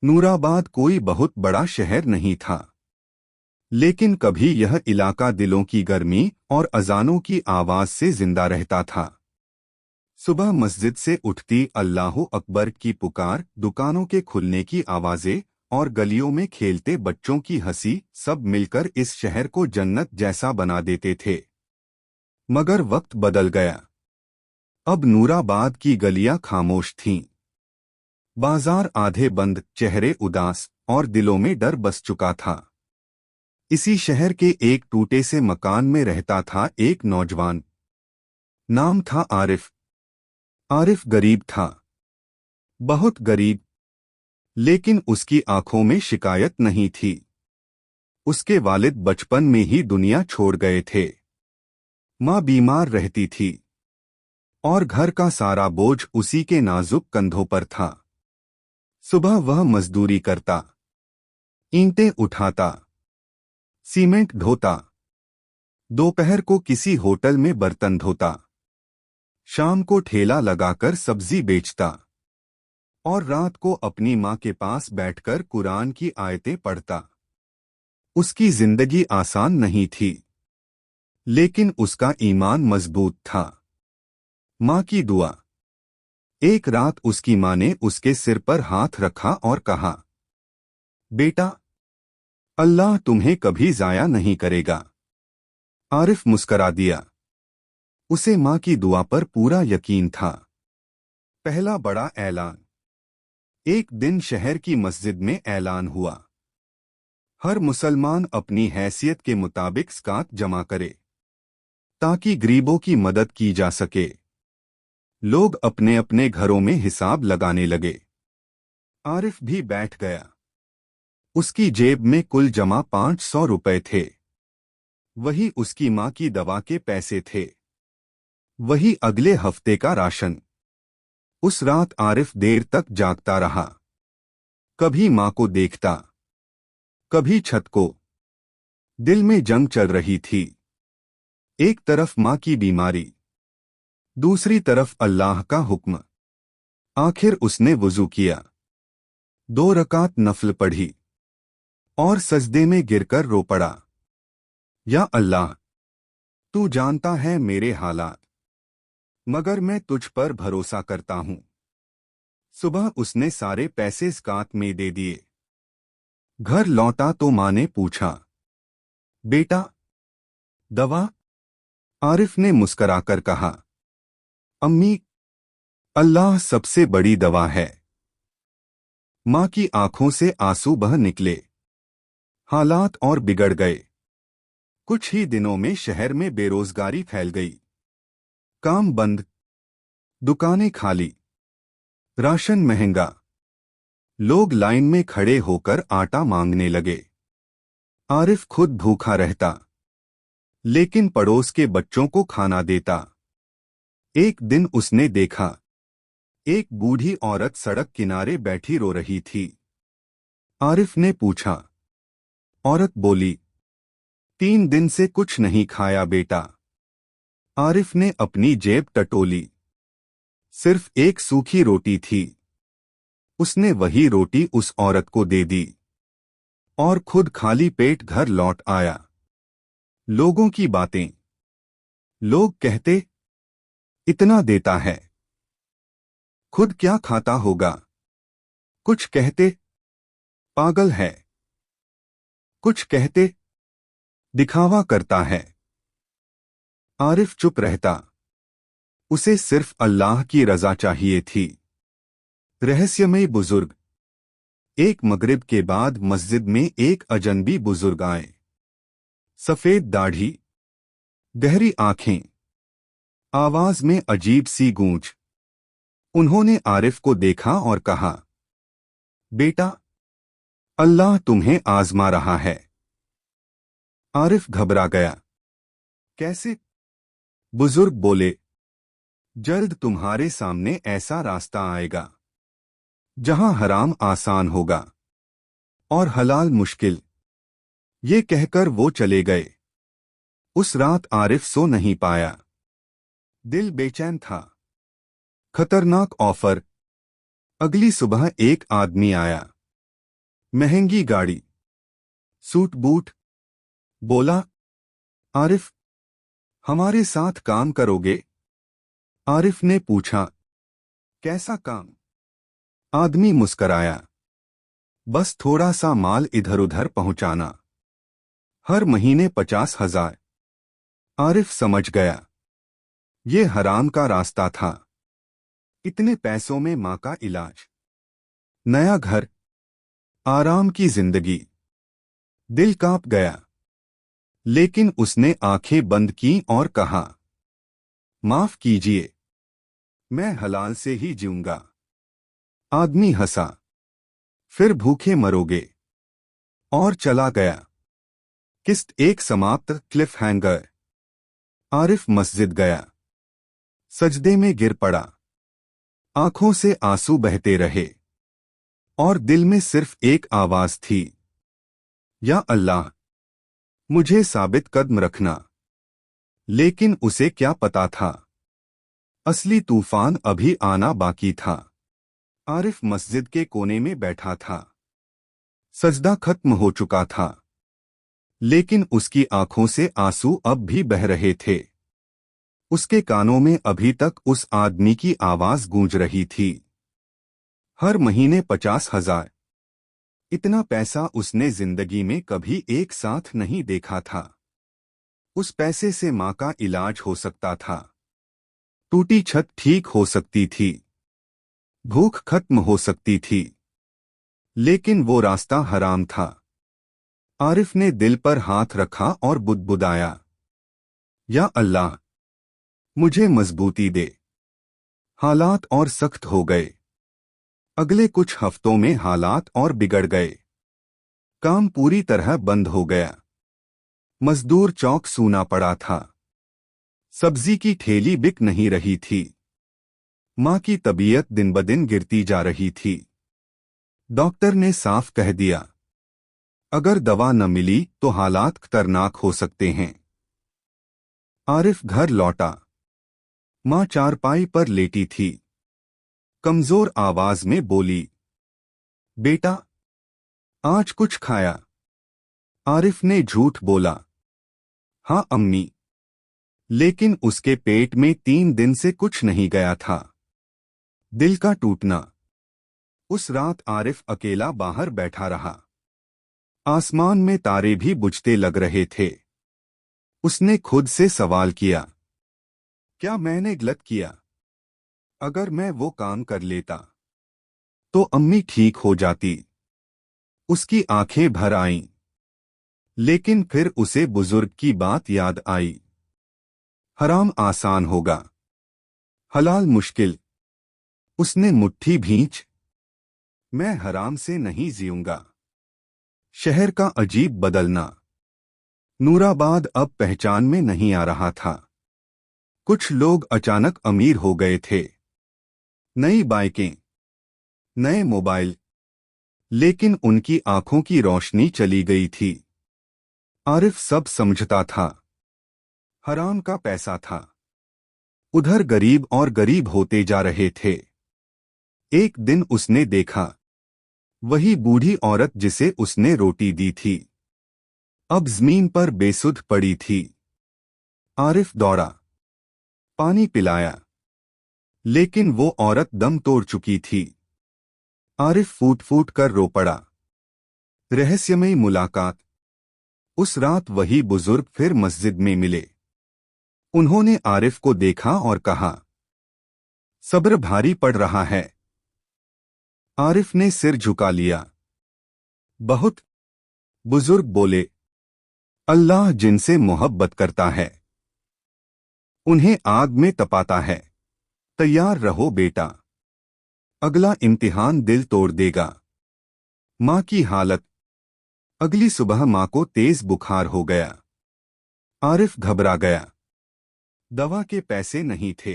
नूराबाद कोई बहुत बड़ा शहर नहीं था, लेकिन कभी यह इलाका दिलों की गर्मी और अजानों की आवाज से जिंदा रहता था। सुबह मस्जिद से उठती अल्लाहू अकबर की पुकार, दुकानों के खुलने की आवाजें और गलियों में खेलते बच्चों की हंसी सब मिलकर इस शहर को जन्नत जैसा बना देते थे। मगर वक्त बदल गया। अब नूराबाद की गलियां खामोश थीं। बाजार आधे बंद, चेहरे उदास और दिलों में डर बस चुका था। इसी शहर के एक टूटे से मकान में रहता था एक नौजवान। नाम था आरिफ। आरिफ गरीब था, बहुत गरीब, लेकिन उसकी आंखों में शिकायत नहीं थी। उसके वालिद बचपन में ही दुनिया छोड़ गए थे। माँ बीमार रहती थी और घर का सारा बोझ उसी के नाजुक कंधों पर था। सुबह वह मजदूरी करता, ईंटें उठाता, सीमेंट ढोता, दोपहर को किसी होटल में बर्तन धोता, शाम को ठेला लगाकर सब्जी बेचता और रात को अपनी माँ के पास बैठकर कुरान की आयतें पढ़ता। उसकी जिंदगी आसान नहीं थी, लेकिन उसका ईमान मजबूत था। माँ की दुआ। एक रात उसकी माँ ने उसके सिर पर हाथ रखा और कहा, बेटा, अल्लाह तुम्हें कभी जाया नहीं करेगा। आरिफ मुस्करा दिया। उसे माँ की दुआ पर पूरा यकीन था। पहला बड़ा ऐलान। एक दिन शहर की मस्जिद में ऐलान हुआ, हर मुसलमान अपनी हैसियत के मुताबिक ज़कात जमा करे ताकि गरीबों की मदद की जा सके। लोग अपने अपने घरों में हिसाब लगाने लगे। आरिफ भी बैठ गया। उसकी जेब में कुल जमा 500 रुपए थे। वही उसकी माँ की दवा के पैसे थे, वही अगले हफ्ते का राशन। उस रात आरिफ देर तक जागता रहा। कभी माँ को देखता, कभी छत को। दिल में जंग चल रही थी। एक तरफ माँ की बीमारी, दूसरी तरफ अल्लाह का हुक्म। आखिर उसने वुजू किया, 2 रकात नफल पढ़ी और सजदे में गिरकर रो पड़ा, या अल्लाह, तू जानता है मेरे हालात, मगर मैं तुझ पर भरोसा करता हूं। सुबह उसने सारे पैसे ज़कात में दे दिए। घर लौटा तो माँ ने पूछा, बेटा, दवा? आरिफ ने मुस्कराकर कहा, अम्मी, अल्लाह सबसे बड़ी दवा है। माँ की आंखों से आंसू बह निकले। हालात और बिगड़ गए। कुछ ही दिनों में शहर में बेरोजगारी फैल गई। काम बंद, दुकानें खाली, राशन महंगा। लोग लाइन में खड़े होकर आटा मांगने लगे। आरिफ खुद भूखा रहता, लेकिन पड़ोस के बच्चों को खाना देता। एक दिन उसने देखा, एक बूढ़ी औरत सड़क किनारे बैठी रो रही थी। आरिफ ने पूछा। औरत बोली, 3 दिन से कुछ नहीं खाया बेटा। आरिफ ने अपनी जेब टटोली। सिर्फ एक सूखी रोटी थी। उसने वही रोटी उस औरत को दे दी और खुद खाली पेट घर लौट आया। लोगों की बातें। लोग कहते, इतना देता है, खुद क्या खाता होगा। कुछ कहते, पागल है। कुछ कहते, दिखावा करता है। आरिफ चुप रहता। उसे सिर्फ अल्लाह की रजा चाहिए थी। रहस्यमय बुजुर्ग। एक मगरिब के बाद मस्जिद में एक अजनबी बुजुर्ग आए। सफेद दाढ़ी, गहरी आंखें, आवाज में अजीब सी गूंज। उन्होंने आरिफ को देखा और कहा, बेटा, अल्लाह तुम्हें आजमा रहा है। आरिफ घबरा गया। कैसे? बुजुर्ग बोले, जल्द तुम्हारे सामने ऐसा रास्ता आएगा जहां हराम आसान होगा और हलाल मुश्किल। ये कहकर वो चले गए। उस रात आरिफ सो नहीं पाया। दिल बेचैन था। खतरनाक ऑफर। अगली सुबह एक आदमी आया। महंगी गाड़ी, सूट बूट। बोला, आरिफ, हमारे साथ काम करोगे? आरिफ ने पूछा, कैसा काम? आदमी मुस्कराया, बस थोड़ा सा माल इधर उधर पहुंचाना, हर महीने 50,000। आरिफ समझ गया, ये हराम का रास्ता था। इतने पैसों में माँ का इलाज, नया घर, आराम की जिंदगी। दिल कांप गया, लेकिन उसने आंखें बंद की और कहा, माफ कीजिए, मैं हलाल से ही जीऊंगा। आदमी हंसा, फिर भूखे मरोगे, और चला गया। किस्त एक समाप्त। Cliff hanger. आरिफ मस्जिद गया, सजदे में गिर पड़ा, आंखों से आंसू बहते रहे, और दिल में सिर्फ एक आवाज थी, या अल्लाह, मुझे साबित कदम रखना। लेकिन उसे क्या पता था, असली तूफान अभी आना बाकी था। आरिफ मस्जिद के कोने में बैठा था, सजदा खत्म हो चुका था, लेकिन उसकी आंखों से आंसू अब भी बह रहे थे। उसके कानों में अभी तक उस आदमी की आवाज गूंज रही थी, हर महीने 50,000। इतना पैसा उसने जिंदगी में कभी एक साथ नहीं देखा था। उस पैसे से माँ का इलाज हो सकता था, टूटी छत ठीक हो सकती थी, भूख खत्म हो सकती थी, लेकिन वो रास्ता हराम था। आरिफ ने दिल पर हाथ रखा और बुदबुदाया, या अल्लाह, मुझे मजबूती दे। हालात और सख्त हो गए। अगले कुछ हफ्तों में हालात और बिगड़ गए। काम पूरी तरह बंद हो गया। मजदूर चौक सूना पड़ा था। सब्जी की ठेली बिक नहीं रही थी। माँ की तबीयत दिन ब दिन गिरती जा रही थी। डॉक्टर ने साफ कह दिया, अगर दवा न मिली तो हालात खतरनाक हो सकते हैं। आरिफ घर लौटा। माँ चारपाई पर लेटी थी, कमजोर आवाज में बोली, बेटा, आज कुछ खाया? आरिफ ने झूठ बोला, हाँ अम्मी। लेकिन उसके पेट में 3 दिन से कुछ नहीं गया था। दिल का टूटना। उस रात आरिफ अकेला बाहर बैठा रहा। आसमान में तारे भी बुझते लग रहे थे। उसने खुद से सवाल किया, क्या मैंने गलत किया? अगर मैं वो काम कर लेता तो अम्मी ठीक हो जाती। उसकी आंखें भर आईं। लेकिन फिर उसे बुजुर्ग की बात याद आई, हराम आसान होगा, हलाल मुश्किल। उसने मुट्ठी भींच, मैं हराम से नहीं जीऊंगा। शहर का अजीब बदलना। नूराबाद अब पहचान में नहीं आ रहा था। कुछ लोग अचानक अमीर हो गए थे। नई बाइकें, नए मोबाइल, लेकिन उनकी आंखों की रोशनी चली गई थी। आरिफ सब समझता था, हराम का पैसा था। उधर गरीब और गरीब होते जा रहे थे। एक दिन उसने देखा, वही बूढ़ी औरत जिसे उसने रोटी दी थी, अब जमीन पर बेसुध पड़ी थी। आरिफ दौड़ा, पानी पिलाया, लेकिन वो औरत दम तोड़ चुकी थी। आरिफ फूट फूट कर रो पड़ा। रहस्यमयी मुलाकात। उस रात वही बुजुर्ग फिर मस्जिद में मिले। उन्होंने आरिफ को देखा और कहा, सब्र भारी पड़ रहा है। आरिफ ने सिर झुका लिया। बहुत। बुजुर्ग बोले, अल्लाह जिनसे मोहब्बत करता है उन्हें आग में तपाता है। तैयार रहो बेटा, अगला इम्तिहान दिल तोड़ देगा। माँ की हालत। अगली सुबह माँ को तेज बुखार हो गया। आरिफ घबरा गया। दवा के पैसे नहीं थे।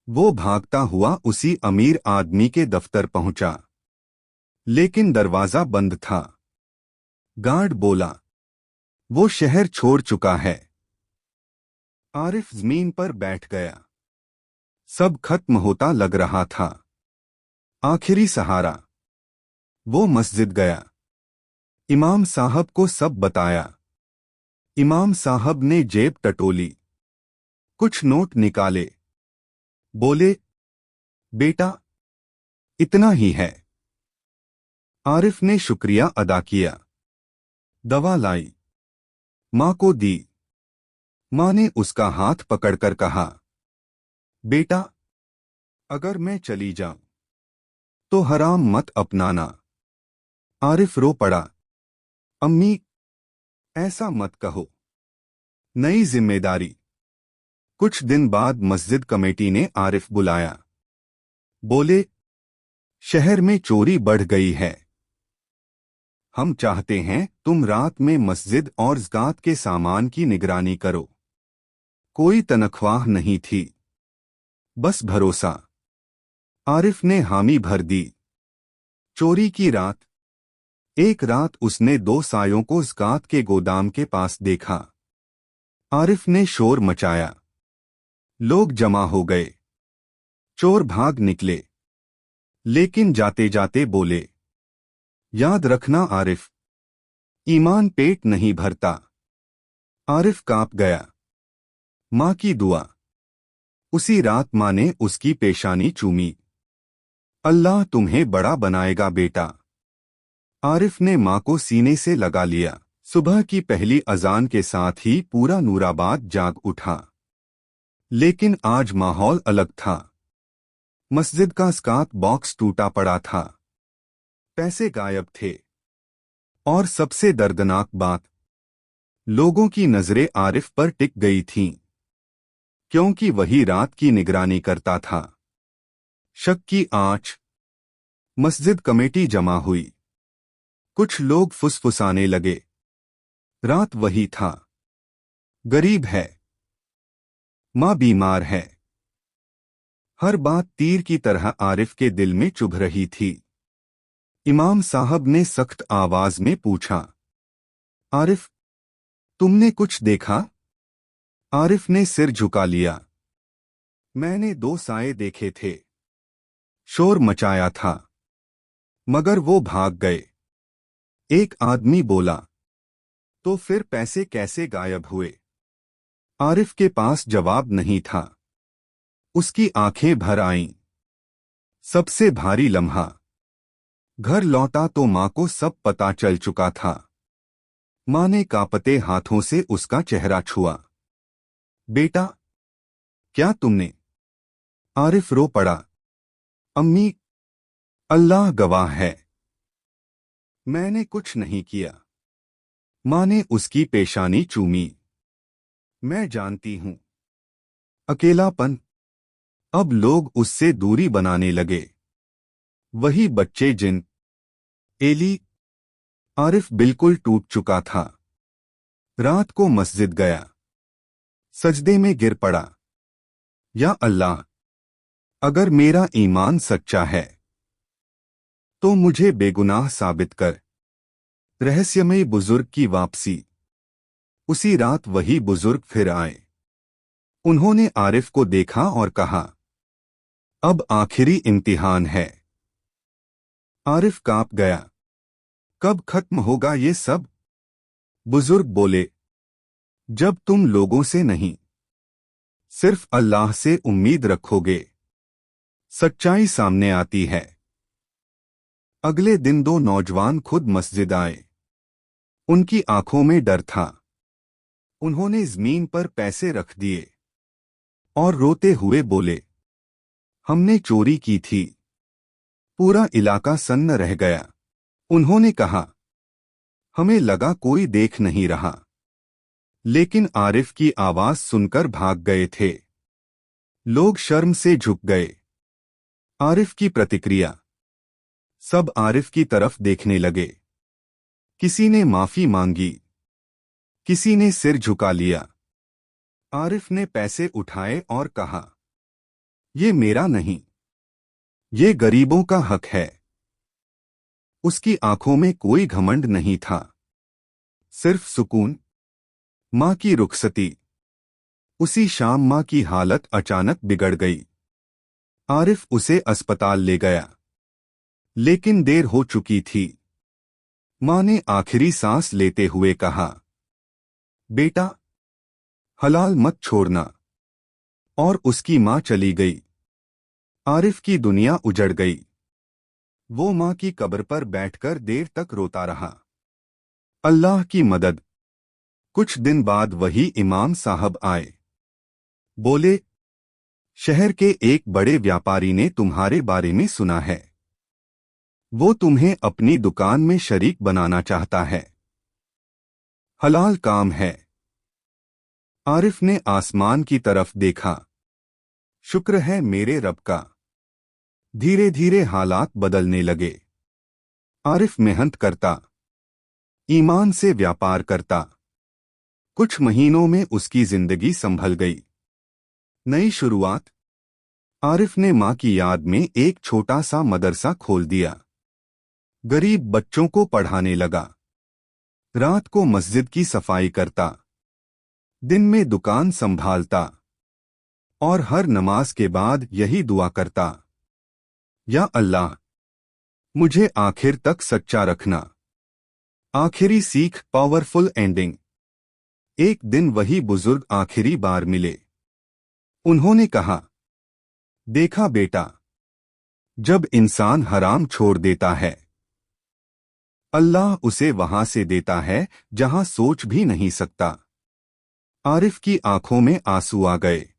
वो भागता हुआ उसी अमीर आदमी के दफ्तर पहुंचा, लेकिन दरवाजा बंद था। गार्ड बोला, वो शहर छोड़ चुका है। आरिफ जमीन पर बैठ गया। सब खत्म होता लग रहा था। आखिरी सहारा। वो मस्जिद गया। इमाम साहब को सब बताया। इमाम साहब ने जेब टटोली, कुछ नोट निकाले। बोले, बेटा, इतना ही है। आरिफ ने शुक्रिया अदा किया। दवा लाई, माँ को दी। माँ ने उसका हाथ पकड़कर कहा, बेटा, अगर मैं चली जाऊं तो हराम मत अपनाना। आरिफ रो पड़ा। अम्मी, ऐसा मत कहो। नई जिम्मेदारी। कुछ दिन बाद मस्जिद कमेटी ने आरिफ बुलाया। बोले, शहर में चोरी बढ़ गई है। हम चाहते हैं तुम रात में मस्जिद और ज़कात के सामान की निगरानी करो। कोई तनख्वाह नहीं थी, बस भरोसा। आरिफ ने हामी भर दी। चोरी की रात। एक रात उसने दो सायों को ज़कात के गोदाम के पास देखा। आरिफ ने शोर मचाया। लोग जमा हो गए। चोर भाग निकले, लेकिन जाते जाते बोले, याद रखना आरिफ, ईमान पेट नहीं भरता। आरिफ कांप गया। माँ की दुआ। उसी रात माँ ने उसकी पेशानी चूमी। अल्लाह तुम्हें बड़ा बनाएगा बेटा। आरिफ ने माँ को सीने से लगा लिया। सुबह की पहली अजान के साथ ही पूरा नूराबाद जाग उठा। लेकिन आज माहौल अलग था। मस्जिद का ज़कात बॉक्स टूटा पड़ा था। पैसे गायब थे। और सबसे दर्दनाक बात, लोगों की नजरें आरिफ पर टिक गई थीं, क्योंकि वही रात की निगरानी करता था। शक की आंच। मस्जिद कमेटी जमा हुई। कुछ लोग फुसफुसाने लगे, रात वही था। गरीब है, माँ बीमार है। हर बात तीर की तरह आरिफ के दिल में चुभ रही थी। इमाम साहब ने सख्त आवाज में पूछा, आरिफ, तुमने कुछ देखा? आरिफ ने सिर झुका लिया। मैंने दो साए देखे थे। शोर मचाया था, मगर वो भाग गए। एक आदमी बोला, तो फिर पैसे कैसे गायब हुए? आरिफ के पास जवाब नहीं था। उसकी आंखें भर आईं। सबसे भारी लम्हा। घर लौटा तो माँ को सब पता चल चुका था। माँ ने कांपते हाथों से उसका चेहरा छुआ। बेटा, क्या तुमने? आरिफ रो पड़ा। अम्मी, अल्लाह गवाह है, मैंने कुछ नहीं किया। माँ ने उसकी पेशानी चूमी। मैं जानती हूं। अकेलापन। अब लोग उससे दूरी बनाने लगे। वही बच्चे जिन एली। आरिफ बिल्कुल टूट चुका था। रात को मस्जिद गया। सजदे में गिर पड़ा। या अल्लाह, अगर मेरा ईमान सच्चा है तो मुझे बेगुनाह साबित कर। रहस्यमयी बुजुर्ग की वापसी। उसी रात वही बुजुर्ग फिर आए। उन्होंने आरिफ को देखा और कहा, अब आखिरी इम्तिहान है। आरिफ कांप गया। कब खत्म होगा ये सब? बुजुर्ग बोले, जब तुम लोगों से नहीं, सिर्फ अल्लाह से उम्मीद रखोगे, सच्चाई सामने आती है। अगले दिन दो नौजवान खुद मस्जिद आए। उनकी आंखों में डर था। उन्होंने जमीन पर पैसे रख दिए और रोते हुए बोले, हमने चोरी की थी। पूरा इलाका सन्न रह गया। उन्होंने कहा, हमें लगा कोई देख नहीं रहा। लेकिन आरिफ की आवाज सुनकर भाग गए थे। लोग शर्म से झुक गए। आरिफ की प्रतिक्रिया। सब आरिफ की तरफ देखने लगे। किसी ने माफी मांगी, किसी ने सिर झुका लिया। आरिफ ने पैसे उठाए और कहा, ये मेरा नहीं, ये गरीबों का हक है। उसकी आंखों में कोई घमंड नहीं था, सिर्फ सुकून। माँ की रुखसती। उसी शाम माँ की हालत अचानक बिगड़ गई। आरिफ उसे अस्पताल ले गया। लेकिन देर हो चुकी थी। माँ ने आखिरी सांस लेते हुए कहा, बेटा, हलाल मत छोड़ना। और उसकी माँ चली गई। आरिफ की दुनिया उजड़ गई। वो माँ की कब्र पर बैठकर देर तक रोता रहा। अल्लाह की मदद। कुछ दिन बाद वही इमाम साहब आए। बोले, शहर के एक बड़े व्यापारी ने तुम्हारे बारे में सुना है। वो तुम्हें अपनी दुकान में शरीक बनाना चाहता है। हलाल काम है। आरिफ ने आसमान की तरफ देखा। शुक्र है मेरे रब का। धीरे धीरे हालात बदलने लगे। आरिफ मेहनत करता, ईमान से व्यापार करता। कुछ महीनों में उसकी जिंदगी संभल गई। नई शुरुआत। आरिफ ने माँ की याद में एक छोटा सा मदरसा खोल दिया। गरीब बच्चों को पढ़ाने लगा। रात को मस्जिद की सफाई करता, दिन में दुकान संभालता और हर नमाज के बाद यही दुआ करता, या अल्लाह, मुझे आखिर तक सच्चा रखना। आखिरी सीख, पावरफुल एंडिंग। एक दिन वही बुजुर्ग आखिरी बार मिले। उन्होंने कहा, देखा बेटा, जब इंसान हराम छोड़ देता है, अल्लाह उसे वहां से देता है जहां सोच भी नहीं सकता। आरिफ की आंखों में आंसू आ गए।